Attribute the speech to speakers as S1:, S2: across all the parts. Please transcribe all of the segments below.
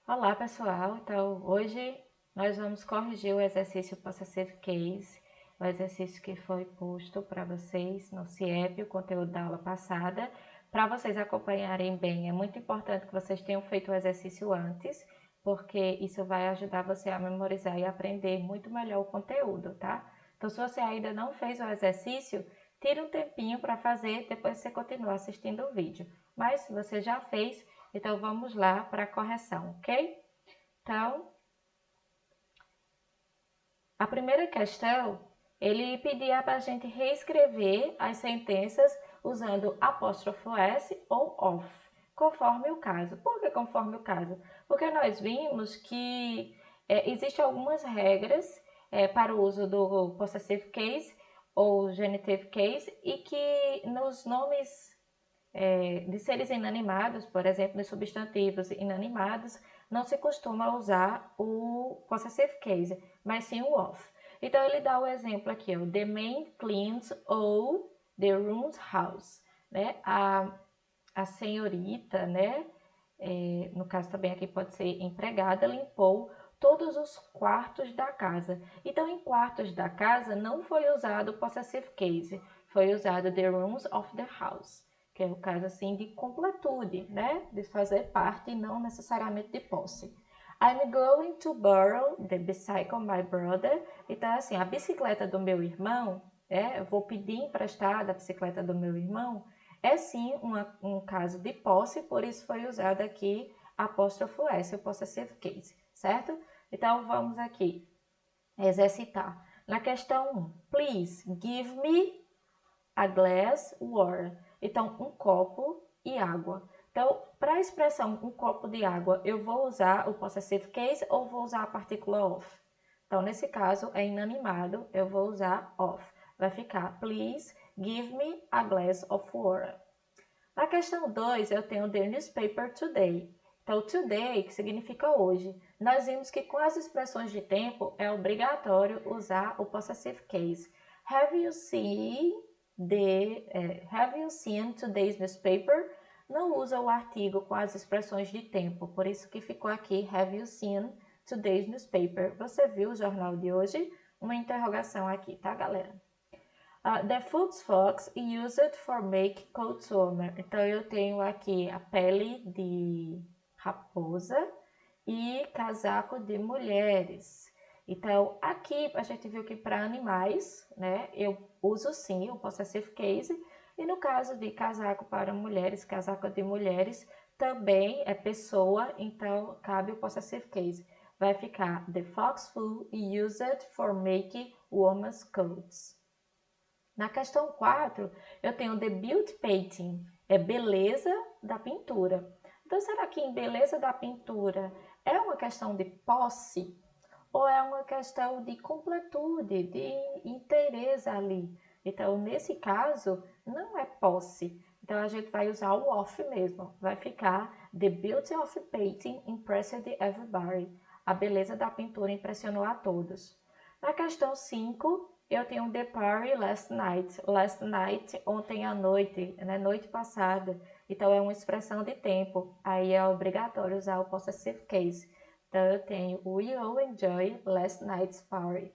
S1: Olá pessoal, então hoje nós vamos corrigir o exercício Possessive Case, o exercício que foi posto para vocês no CIEP, o conteúdo da aula passada. Para vocês acompanharem bem, é muito importante que vocês tenham feito o exercício antes, porque isso vai ajudar você a memorizar e aprender muito melhor o conteúdo, tá? Então se você ainda não fez o exercício, tira um tempinho para fazer, depois você continua assistindo o vídeo. Mas se você já fez, então vamos lá para a correção, ok? Então, a primeira questão, ele pedia para a gente reescrever as sentenças usando apóstrofo S ou of, conforme o caso. Por que conforme o caso? Porque nós vimos que existem algumas regras para o uso do possessive case ou genitive case e que nos nomes de seres inanimados, por exemplo, nos substantivos inanimados, não se costuma usar o possessive case, mas sim o of. Então ele dá o exemplo aqui, ó, the man cleans ou the room's house, né? A senhorita, né? No caso também aqui pode ser empregada, limpou todos os quartos da casa. Então, em quartos da casa não foi usado o possessive case, foi usado the rooms of the house, que é o caso assim de completude, né? De fazer parte e não necessariamente de posse. I'm going to borrow the bicycle my brother. Então, assim, a bicicleta do meu irmão, eu vou pedir emprestada a bicicleta do meu irmão, é sim um caso de posse, por isso foi usado aqui apóstrofo S, o possessive case, certo? Então, vamos aqui exercitar. Na questão 1, please give me a glass water. Então, um copo e água. Então, para a expressão um copo de água, eu vou usar o possessive case ou vou usar a partícula of? Então, nesse caso, é inanimado, eu vou usar of. Vai ficar, please give me a glass of water. Na questão 2, eu tenho the newspaper today. Então, today, que significa hoje. Nós vimos que com as expressões de tempo é obrigatório usar o possessive case. Have you seen today's newspaper? Não usa o artigo com as expressões de tempo, por isso que ficou aqui have you seen today's newspaper? Você viu o jornal de hoje? Uma interrogação aqui, tá, galera? The fox used for make coat warmer. Então, eu tenho aqui a pele de raposa e casaco de mulheres. Então, aqui a gente viu que para animais, né, eu uso sim o possessive case. E no caso de casaco para mulheres, casaco de mulheres, também é pessoa, então cabe o possessive case. Vai ficar the fox fur used for make women's coats. Na questão 4, eu tenho the beauty painting, é beleza da pintura. Então, será que em beleza da pintura é uma questão de posse ou é uma questão de completude, de inteireza ali? Então, nesse caso, não é posse. Então, a gente vai usar o of mesmo. Vai ficar the beauty of painting impressed everybody. A beleza da pintura impressionou a todos. Na questão 5, eu tenho the party last night. Last night, ontem à noite, né? Noite passada. Então, é uma expressão de tempo. Aí é obrigatório usar o possessive case. Então, eu tenho we all enjoy last night's party.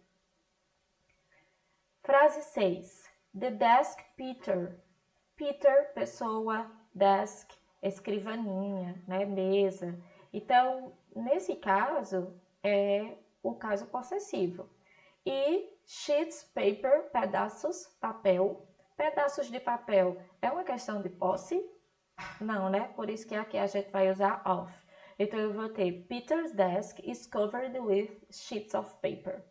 S1: Frase 6. The desk Peter. Peter, pessoa, desk, escrivaninha, né? Mesa. Então, nesse caso, é o caso possessivo. E sheets, paper, pedaços, papel. Pedaços de papel é uma questão de posse? Não, né? Por isso que aqui a gente vai usar of. Então, eu vou ter Peter's desk is covered with sheets of paper.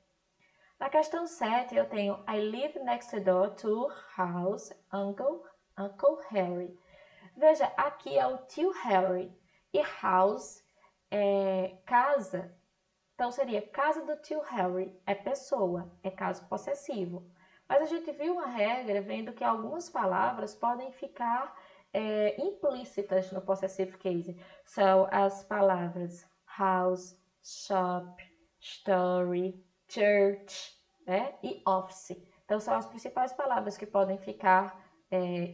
S1: Na questão 7, eu tenho I live next door to house Uncle Harry. Veja, aqui é o tio Harry. E house é casa. Então, seria casa do tio Harry, é pessoa, é caso possessivo. Mas a gente viu uma regra vendo que algumas palavras podem ficar implícitas no possessive case. São as palavras house, shop, story, church, né? E office. Então, são as principais palavras que podem ficar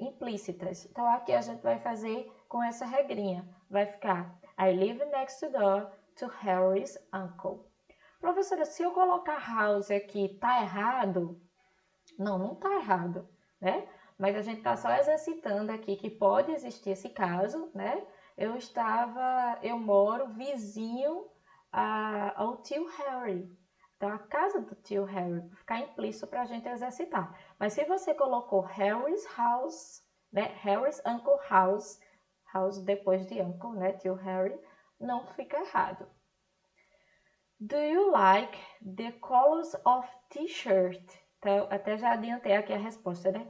S1: implícitas. Então, aqui a gente vai fazer com essa regrinha. Vai ficar I live next door to Harry's uncle. Professora, se eu colocar house aqui, tá errado? Não, não tá errado, né? Mas a gente tá só exercitando aqui que pode existir esse caso, né? Eu moro vizinho ao tio Harry. Então, a casa do tio Harry, para ficar implícito para a gente exercitar. Mas se você colocou Harry's house, né? Harry's uncle house, house depois de uncle, né? Tio Harry, não fica errado. Do you like the colors of t-shirt? Então, até já adiantei aqui a resposta, né?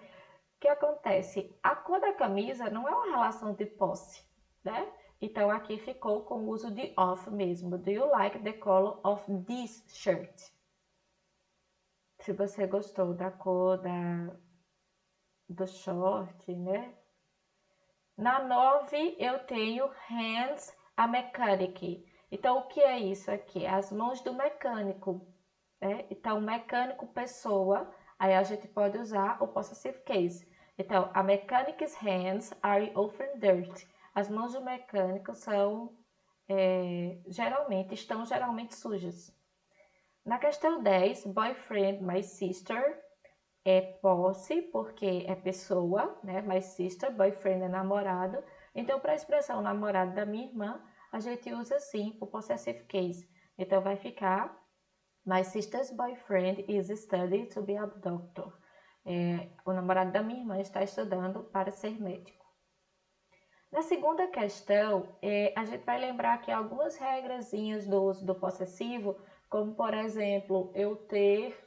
S1: O que acontece? A cor da camisa não é uma relação de posse, né? Então, aqui ficou com o uso de of mesmo. Do you like the color of this shirt? Se você gostou da cor do short, né? Na 9, eu tenho hands a mechanic. Então, o que é isso aqui? As mãos do mecânico. Né? Então, mecânico, pessoa. Aí a gente pode usar o possessive case. Então, a mechanic's hands are often dirty. As mãos do mecânico estão geralmente sujas. Na questão 10, boyfriend, my sister, é posse, porque é pessoa, né? My sister, boyfriend é namorado. Então, para a expressão namorado da minha irmã, a gente usa sim o possessive case. Então, vai ficar my sister's boyfriend is studying to be a doctor. O namorado da minha irmã está estudando para ser médico. Na segunda questão, a gente vai lembrar aqui algumas regrazinhas do uso do possessivo, como, por exemplo, eu ter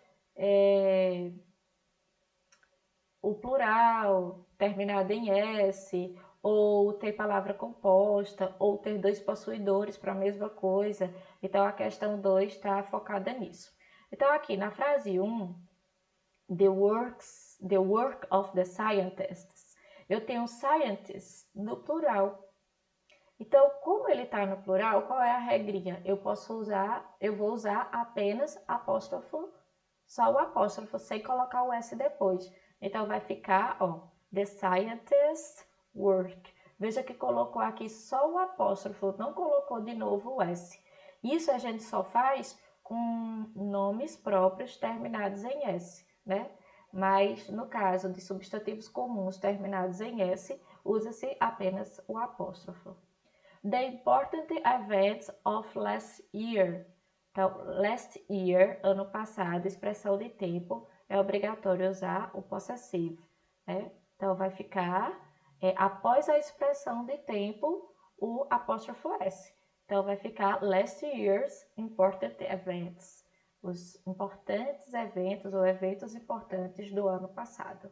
S1: o plural terminado em S, ou ter palavra composta, ou ter dois possuidores para a mesma coisa. Então, a questão 2 está focada nisso. Então, aqui na frase 1, the work of the scientists, eu tenho scientists no plural. Então, como ele está no plural, qual é a regrinha? Eu vou usar apenas apóstrofo, só o apóstrofo, sem colocar o S depois. Então, vai ficar, ó, the scientists work. Veja que colocou aqui só o apóstrofo, não colocou de novo o S. Isso a gente só faz com nomes próprios terminados em S, né? Mas, no caso de substantivos comuns terminados em S, usa-se apenas o apóstrofo. The important events of last year. Então, last year, ano passado, expressão de tempo, é obrigatório usar o possessivo, né? Então, vai ficar, após a expressão de tempo, o apóstrofo S. Então, vai ficar last year's important events. Os importantes eventos ou eventos importantes do ano passado.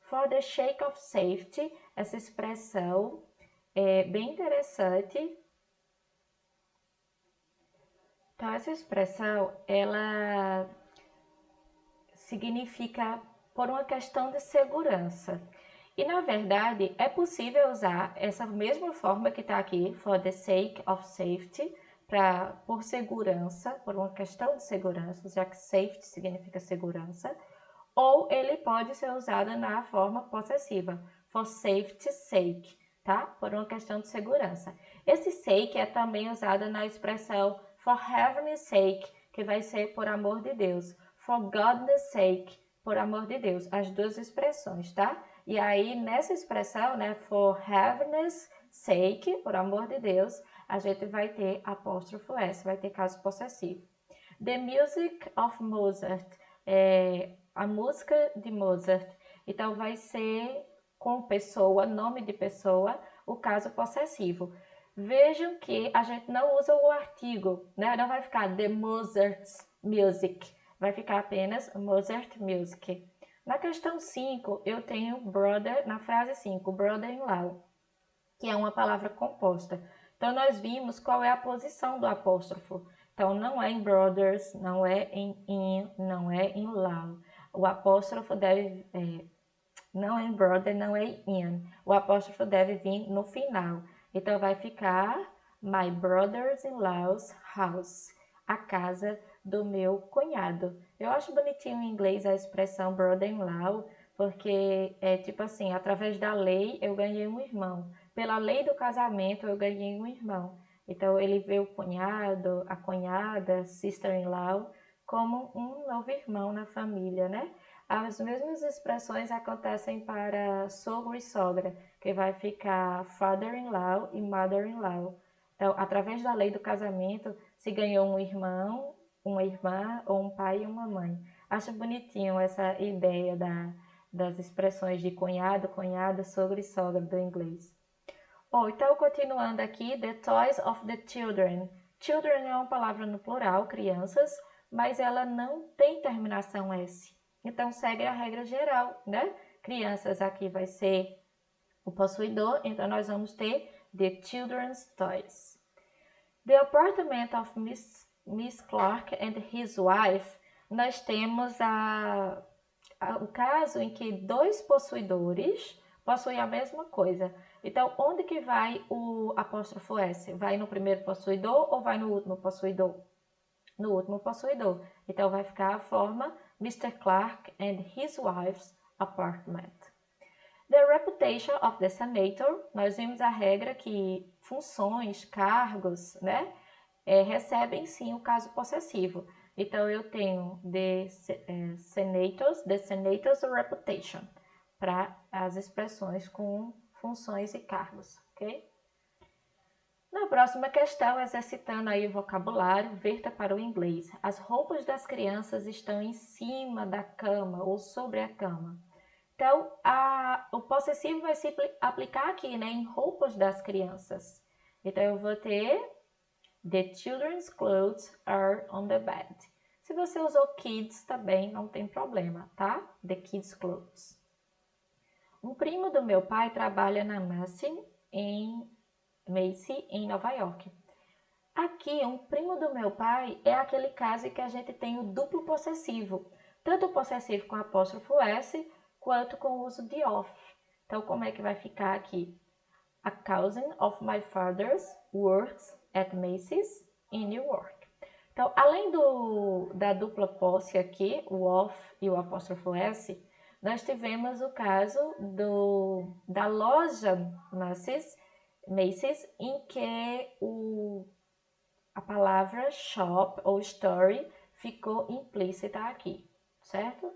S1: For the sake of safety, essa expressão é bem interessante. Então, essa expressão, ela significa por uma questão de segurança. E, na verdade, é possível usar essa mesma forma que está aqui, for the sake of safety, por segurança, por uma questão de segurança, já que safety significa segurança, ou ele pode ser usado na forma possessiva, for safety's sake, tá? Por uma questão de segurança. Esse sake é também usado na expressão for heaven's sake, que vai ser por amor de Deus, for God's sake, por amor de Deus, as duas expressões, tá? E aí, nessa expressão, né, for heaven's sake, por amor de Deus, a gente vai ter apóstrofo S, vai ter caso possessivo. The music of Mozart, a música de Mozart. Então, vai ser com pessoa, nome de pessoa, o caso possessivo. Vejam que a gente não usa o artigo, né? Não vai ficar the Mozart's music, vai ficar apenas Mozart music. Na questão 5, eu tenho brother, na frase 5, brother-in-law, que é uma palavra composta. Então, nós vimos qual é a posição do apóstrofo. Então, não é em brothers, não é em in, não é em law. O apóstrofo deve... não é em brother, não é em in. O apóstrofo deve vir no final. Então, vai ficar my brother-in-law's house. A casa do meu cunhado. Eu acho bonitinho em inglês a expressão brother-in-law, porque é tipo assim, através da lei eu ganhei um irmão. Pela lei do casamento eu ganhei um irmão. Então, ele vê o cunhado, a cunhada, sister-in-law, como um novo irmão na família, né? As mesmas expressões acontecem para sogro e sogra, que vai ficar father-in-law e mother-in-law. Então, através da lei do casamento, se ganhou um irmão, uma irmã ou um pai e uma mãe. Acho bonitinho essa ideia das expressões de cunhado, cunhada, sogro e sogra do inglês. Então, continuando aqui, the toys of the children. Children é uma palavra no plural, crianças, mas ela não tem terminação S. Então, segue a regra geral, né? Crianças aqui vai ser o possuidor, então nós vamos ter the children's toys. The apartment of Miss Clark and his wife, nós temos o caso em que dois possuidores possuem a mesma coisa. Então, onde que vai o apóstrofo S? Vai no primeiro possuidor ou vai no último possuidor? No último possuidor. Então, vai ficar a forma Mr. Clark and his wife's apartment. The reputation of the senator, nós vimos a regra que funções, cargos, né, recebem sim o caso possessivo. Então, eu tenho the senator's reputation, para as expressões com funções e cargos, ok? Na próxima questão, exercitando aí o vocabulário, verta para o inglês. As roupas das crianças estão em cima da cama ou sobre a cama. Então, o possessivo vai se aplicar aqui, né, em roupas das crianças. Então, eu vou ter the children's clothes are on the bed. Se você usou kids também, não tem problema, tá? The kids' clothes. Um primo do meu pai trabalha na Macy em Nova York. Aqui, um primo do meu pai é aquele caso em que a gente tem o duplo possessivo. Tanto o possessivo com apóstrofo S, quanto com o uso de of. Então, como é que vai ficar aqui? A cousin of my father's works at Macy's in New York. Então, além da dupla posse aqui, o of e o apóstrofo S, nós tivemos o caso da loja Macy's, em que a palavra shop ou story ficou implícita aqui, certo?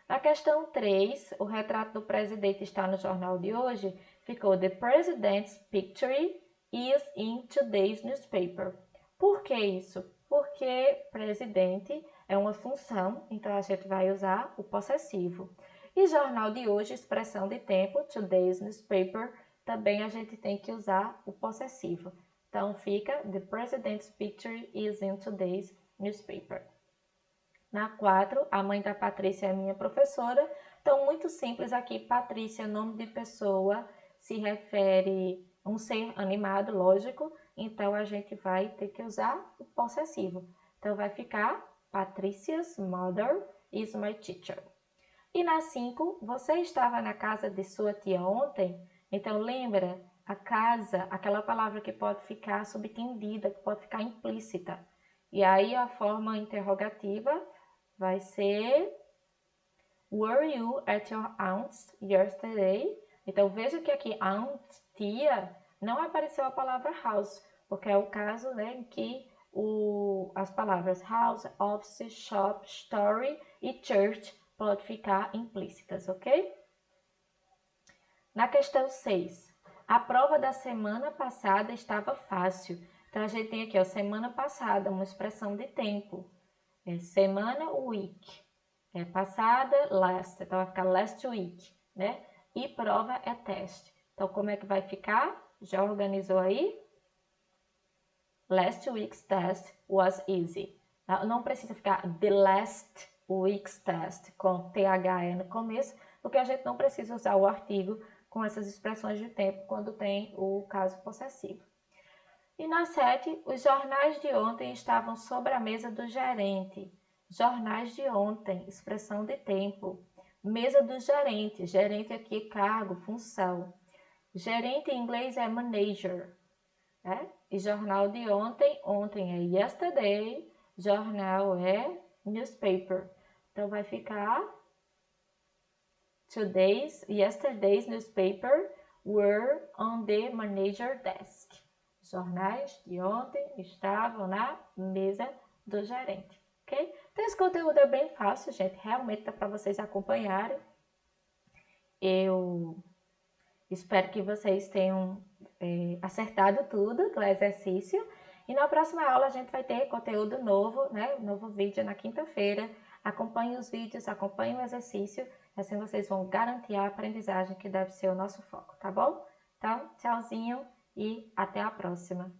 S1: Na questão 3, o retrato do presidente está no jornal de hoje, ficou The President's picture is in today's newspaper. Por que isso? Porque presidente é uma função, então a gente vai usar o possessivo. E jornal de hoje, expressão de tempo, today's newspaper, também a gente tem que usar o possessivo. Então fica The President's picture is in today's newspaper. Na 4, a mãe da Patrícia é minha professora. Então, muito simples aqui, Patrícia, nome de pessoa, se refere a um ser animado, lógico. Então, a gente vai ter que usar o possessivo. Então, vai ficar Patricia's mother is my teacher. E na 5, você estava na casa de sua tia ontem? Então, lembra, a casa, aquela palavra que pode ficar subtendida, que pode ficar implícita. E aí, a forma interrogativa vai ser Were you at your aunt's yesterday? Então, veja que aqui aunt, tia, não apareceu a palavra house, porque é o caso, né, em que as palavras house, office, shop, story e church podem ficar implícitas, ok? Na questão 6, a prova da semana passada estava fácil. Então, a gente tem aqui, ó, semana passada, uma expressão de tempo. Semana, week. Passada, last. Então, vai ficar last week, né? E prova é teste. Então, como é que vai ficar? Já organizou aí? Last week's test was easy. Não precisa ficar the last week's test com THE no começo, porque a gente não precisa usar o artigo com essas expressões de tempo quando tem o caso possessivo. E na 7, os jornais de ontem estavam sobre a mesa do gerente. Jornais de ontem, expressão de tempo. Mesa do gerente. Gerente aqui, cargo, função. Gerente em inglês é manager. Né? E jornal de ontem, ontem é yesterday. Jornal é newspaper. Então, vai ficar yesterday's newspaper were on the manager desk. jornais de ontem estavam na mesa do gerente, ok? Então, esse conteúdo é bem fácil, gente, realmente dá para vocês acompanharem. Eu espero que vocês tenham acertado tudo do exercício. E na próxima aula a gente vai ter conteúdo novo, né? Novo vídeo na quinta-feira. Acompanhe os vídeos, acompanhe o exercício. Assim vocês vão garantir a aprendizagem que deve ser o nosso foco, tá bom? Então, tchauzinho e até a próxima.